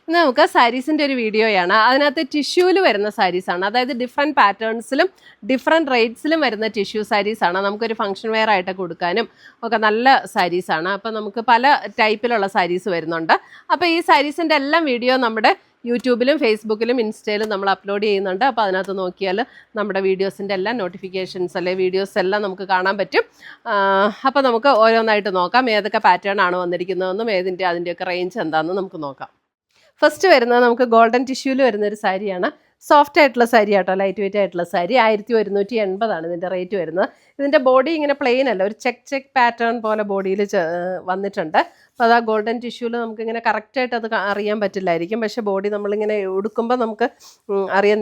ഇന്ന് നമുക്ക് സാരീസിൻ്റെ ഒരു വീഡിയോയാണ്. അതിനകത്ത് ടിഷ്യൂവിൽ വരുന്ന സാരീസാണ്. അതായത് ഡിഫറെൻറ്റ് പാറ്റേൺസിലും ഡിഫറെൻറ്റ് റേറ്റ്സിലും വരുന്ന ടിഷ്യൂ സാരീസാണ്. നമുക്കൊരു ഫംഗ്ഷൻ വെയർ ആയിട്ട് കൊടുക്കാനും ഒക്കെ നല്ല സാരീസാണ്. അപ്പോൾ നമുക്ക് പല ടൈപ്പിലുള്ള സാരീസ് വരുന്നുണ്ട്. അപ്പോൾ ഈ സാരീസിൻ്റെ എല്ലാം വീഡിയോ നമ്മുടെ യൂട്യൂബിലും ഫേസ്ബുക്കിലും ഇൻസ്റ്റയിലും നമ്മൾ അപ്ലോഡ് ചെയ്യുന്നുണ്ട്. അപ്പോൾ അതിനകത്ത് നോക്കിയാൽ നമ്മുടെ വീഡിയോസിൻ്റെ എല്ലാം നോട്ടിഫിക്കേഷൻസ് അല്ലെങ്കിൽ വീഡിയോസ് എല്ലാം നമുക്ക് കാണാൻ പറ്റും. അപ്പോൾ നമുക്ക് ഓരോന്നായിട്ട് നോക്കാം, ഏതൊക്കെ പാറ്റേൺ ആണ് വന്നിരിക്കുന്നതെന്നും അതിൻ്റെയൊക്കെ റേഞ്ച് എന്താണെന്നും നമുക്ക് നോക്കാം. ഫസ്റ്റ് വരുന്നത് നമുക്ക് ഗോൾഡൻ ടിഷ്യൂവിൽ വരുന്നൊരു സാരിയാണ്. സോഫ്റ്റ് ആയിട്ടുള്ള സാരി ആട്ടോ, ലൈറ്റ് വെയിറ്റ് ആയിട്ടുള്ള സാരി. 1180 ഇതിൻ്റെ റേറ്റ് വരുന്നത്. ഇതിൻ്റെ ബോഡി ഇങ്ങനെ പ്ലെയിൻ അല്ല, ഒരു ചെക്ക് പാറ്റേൺ പോലെ ബോഡിയിൽ വന്നിട്ടുണ്ട്. അപ്പോൾ അത് ആ ഗോൾഡൻ ടിഷ്യൂവിൽ നമുക്കിങ്ങനെ കറക്റ്റായിട്ട് അത് അറിയാൻ പറ്റില്ലായിരിക്കും. പക്ഷേ ബോഡി നമ്മളിങ്ങനെ ഉടുക്കുമ്പോൾ നമുക്ക്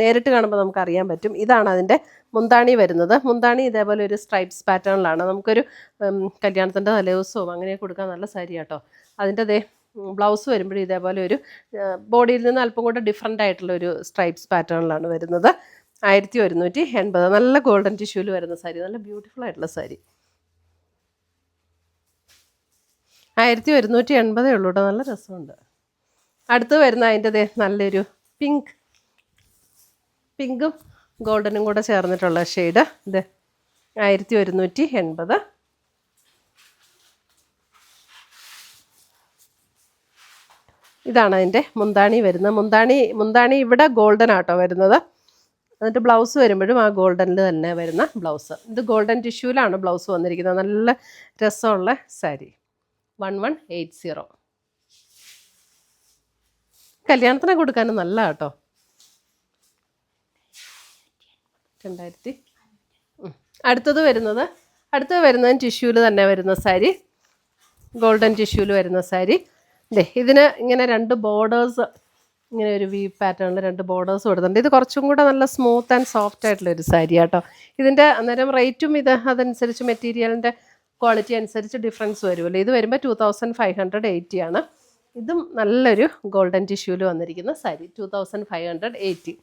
നേരിട്ട് കാണുമ്പോൾ നമുക്ക് അറിയാൻ പറ്റും. ഇതാണ് അതിൻ്റെ മുന്താണി വരുന്നത്. മുന്താണി ഇതേപോലെ ഒരു സ്ട്രൈപ്സ് പാറ്റേണിലാണ്. നമുക്കൊരു കല്യാണത്തിൻ്റെ തലേദിവസവും അങ്ങനെ കൊടുക്കാൻ നല്ല സാരി ആട്ടോ. അതിൻ്റെ ബ്ലൗസ് വരുമ്പോഴും ഇതേപോലെ ഒരു ബോഡിയിൽ നിന്ന് അല്പം കൂടെ ഡിഫറെൻ്റ് ആയിട്ടുള്ള ഒരു സ്ട്രൈപ്സ് പാറ്റേണിലാണ് വരുന്നത്. 1180. നല്ല ഗോൾഡൻ ടിഷ്യൂവിൽ വരുന്ന സാരി, നല്ല ബ്യൂട്ടിഫുൾ ആയിട്ടുള്ള സാരി. 1180 ഉള്ളൂ കേട്ടോ, നല്ല രസമുണ്ട്. അടുത്ത് വരുന്ന അതിൻ്റെ നല്ലൊരു പിങ്കും ഗോൾഡനും കൂടെ ചേർന്നിട്ടുള്ള ഷെയ്ഡ്. ഇത് 1180. ഇതാണ് അതിൻ്റെ മുന്താണി വരുന്നത്. മുന്താണി ഇവിടെ ഗോൾഡൻ ആട്ടോ വരുന്നത്. എന്നിട്ട് ബ്ലൗസ് വരുമ്പോഴും ആ ഗോൾഡനിൽ തന്നെ വരുന്ന ബ്ലൗസ്. ഇത് ഗോൾഡൻ ടിഷ്യൂവിലാണ് ബ്ലൗസ് വന്നിരിക്കുന്നത്. നല്ല രസമുള്ള സാരി. 1180. കല്യാണത്തിന് കൊടുക്കാനും നല്ല കേട്ടോ. 2000. അടുത്തത് വരുന്നത് ടിഷ്യൂവിൽ തന്നെ വരുന്ന സാരി, ഗോൾഡൻ ടിഷ്യൂവിൽ വരുന്ന സാരി. ഇതിന് ഇങ്ങനെ രണ്ട് ബോർഡേഴ്സ്, ഇങ്ങനെ ഒരു വി പാറ്റേണിൽ രണ്ട് ബോർഡേഴ്സ് കൊടുത്തിട്ടുണ്ട്. ഇത് കുറച്ചും കൂടെ നല്ല സ്മൂത്ത് ആൻഡ് സോഫ്റ്റ് ആയിട്ടുള്ള ഒരു സാരി കേട്ടോ. ഇതിൻ്റെ അന്നേരം റേറ്റും അതനുസരിച്ച് മെറ്റീരിയലിൻ്റെ ക്വാളിറ്റി അനുസരിച്ച് ഡിഫറൻസ് വരുമല്ലോ. ഇത് വരുമ്പോൾ 2580 ആണ്. ഇതും നല്ലൊരു ഗോൾഡൻ ടിഷ്യൂവിൽ വന്നിരിക്കുന്ന സാരി, 2580.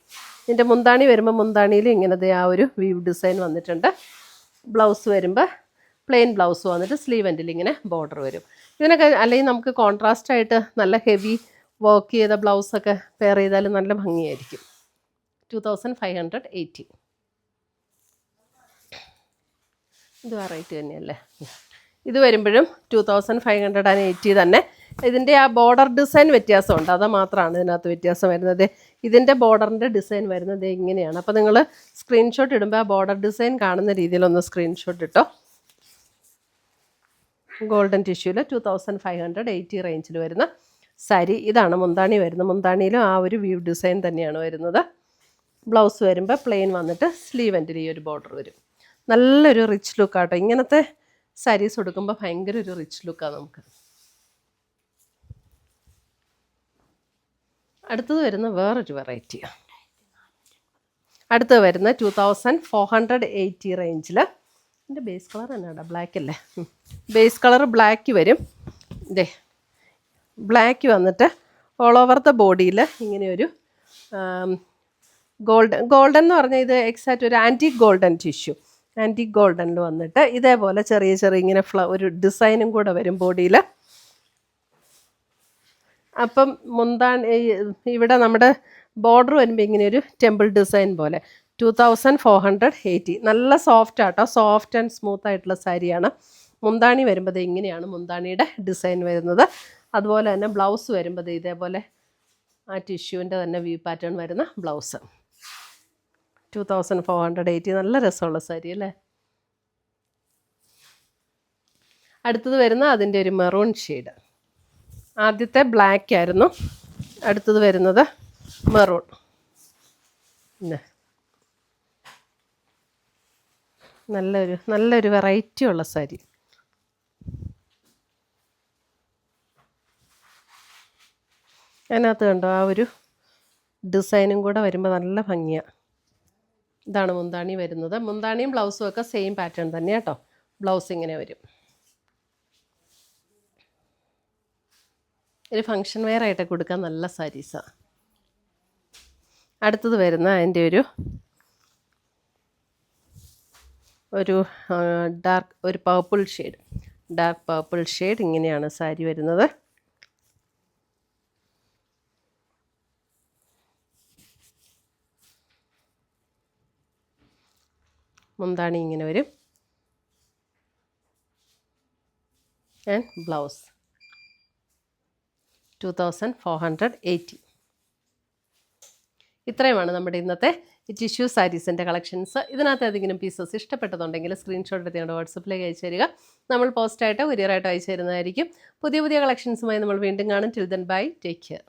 ഇതിൻ്റെ മുന്താണി വരുമ്പോൾ മുന്താണിയിൽ ഇങ്ങനത്തെ ആ ഒരു വീവ് ഡിസൈൻ വന്നിട്ടുണ്ട്. ബ്ലൗസ് വരുമ്പോൾ പ്ലെയിൻ ബ്ലൗസ് വന്നിട്ട് സ്ലീവ് എൻഡിൽ ഇങ്ങനെ ബോർഡർ വരും. ഇതിനൊക്കെ അല്ലെങ്കിൽ നമുക്ക് കോൺട്രാസ്റ്റ് ആയിട്ട് നല്ല ഹെവി വർക്ക് ചെയ്ത ബ്ലൗസൊക്കെ പെയർ ചെയ്താൽ നല്ല ഭംഗിയായിരിക്കും. 2580. ഇത് ആ റേറ്റ് തന്നെയല്ലേ. ഇത് വരുമ്പോഴും 2580 തന്നെ. ഇതിൻ്റെ ആ ബോർഡർ ഡിസൈൻ വ്യത്യാസമുണ്ട്, അത് മാത്രമാണ് ഇതിനകത്ത് വ്യത്യാസം വരുന്നത്. ഇതിൻ്റെ ബോർഡറിൻ്റെ ഡിസൈൻ വരുന്നത് ഇങ്ങനെയാണ്. അപ്പോൾ നിങ്ങൾ സ്ക്രീൻഷോട്ട് ഇടുമ്പോൾ ആ ബോർഡർ ഡിസൈൻ കാണുന്ന രീതിയിലൊന്ന് സ്ക്രീൻഷോട്ട് ഇട്ടോ. ഗോൾഡൻ ടിഷ്യൂവിൽ 2580 റേഞ്ചിൽ വരുന്ന സാരി. ഇതാണ് മുന്താണി വരുന്നത്. മുന്താണിയിലും ആ ഒരു വ്യൂ ഡിസൈൻ തന്നെയാണ് വരുന്നത്. ബ്ലൗസ് വരുമ്പോൾ പ്ലെയിൻ വന്നിട്ട് സ്ലീവ് എൻഡിൽ ഈ ഒരു ബോർഡർ വരും. നല്ലൊരു റിച്ച് ലുക്കാട്ടോ. ഇങ്ങനത്തെ സാരീസ് കൊടുക്കുമ്പോൾ ഭയങ്കര ഒരു റിച്ച് ലുക്കാണ് നമുക്ക്. അടുത്തത് വരുന്ന വേറൊരു വെറൈറ്റിയാണ്. അടുത്തത് വരുന്ന 2480 റേഞ്ചിൽ. എൻ്റെ ബേസ് കളർ എന്നാണ് ബ്ലാക്ക് അല്ലേ. ബേസ് കളർ ബ്ലാക്ക് വരും. ബ്ലാക്ക് വന്നിട്ട് ഓൾ ഓവർ ദ ബോഡിയിൽ ഇങ്ങനെയൊരു ഗോൾഡൻ എന്ന് പറഞ്ഞാൽ ഇത് എക്സാക്റ്റ് ഒരു ആൻറ്റിക് ഗോൾഡൻ ടിഷ്യൂ. ആൻറ്റിക് ഗോൾഡനിൽ വന്നിട്ട് ഇതേപോലെ ചെറിയ ഇങ്ങനെ ഒരു ഡിസൈനും കൂടെ വരും ബോഡിയിൽ. അപ്പം ഇവിടെ നമ്മുടെ ബോർഡർ വരുമ്പോൾ ഇങ്ങനെയൊരു ടെമ്പിൾ ഡിസൈൻ പോലെ. 2480. നല്ല സോഫ്റ്റ് ആട്ടോ, സോഫ്റ്റ് ആൻഡ് സ്മൂത്ത് ആയിട്ടുള്ള സാരിയാണ്. മുന്താണി വരുമ്പോൾ ഇങ്ങനെയാണ് മുന്താണിയുടെ ഡിസൈൻ വരുന്നത്. അതുപോലെ തന്നെ ബ്ലൗസ് വരുമ്പോൾ ഇതേപോലെ ആ ടിഷ്യൂവിൻ്റെ തന്നെ വ്യൂ പാറ്റേൺ വരുന്ന ബ്ലൗസ്. 2480. നല്ല രസമുള്ള സാരി അല്ലേ. അടുത്തത് വരുന്ന അതിൻ്റെ ഒരു മെറൂൺ ഷെയ്ഡ്. ആദ്യത്തെ ബ്ലാക്ക് ആയിരുന്നു, അടുത്തത് വരുന്നത് മെറൂൺ. നല്ലൊരു വെറൈറ്റി ഉള്ള സാരി. അതിനകത്ത് കണ്ടോ ആ ഒരു ഡിസൈനും കൂടെ വരുമ്പോൾ നല്ല ഭംഗിയാണ്. ഇതാണ് മുന്താണി വരുന്നത്. മുന്താണിയും ബ്ലൗസും ഒക്കെ സെയിം പാറ്റേൺ തന്നെ കേട്ടോ. ബ്ലൗസ് ഇങ്ങനെ വരും. ഒരു ഫങ്ഷൻ വെയർ ആയിട്ട് കൊടുക്കാൻ നല്ല സാരീസാണ്. അടുത്തത് വരുന്ന അതിൻ്റെ ഒരു ഡാർക്ക് പർപ്പിൾ ഷെയ്ഡ് ഇങ്ങനെയാണ് സാരി വരുന്നത്. മുന്താണി ഇങ്ങനെ വരും. And blouse 2480. ഇത്രയുമാണ് നമ്മുടെ ഇന്നത്തെ ടിഷ്യൂ സാരീസിൻ്റെ കളക്ഷൻസ്. ഇതിനകത്ത് ഏതെങ്കിലും പീസസ് ഇഷ്ടപ്പെട്ടതുണ്ടെങ്കിൽ സ്ക്രീൻഷോട്ട് എടുത്ത് ഞങ്ങളുടെ വാട്സപ്പിലേക്ക് അയച്ചു തരിക. നമ്മൾ പോസ്റ്റായിട്ടോ കൊറിയറായിട്ടോ അയച്ചു തരുന്നതായിരിക്കും. പുതിയ പുതിയ കളക്ഷൻസുമായി നമ്മൾ വീണ്ടും കാണും. Till then bye, take care.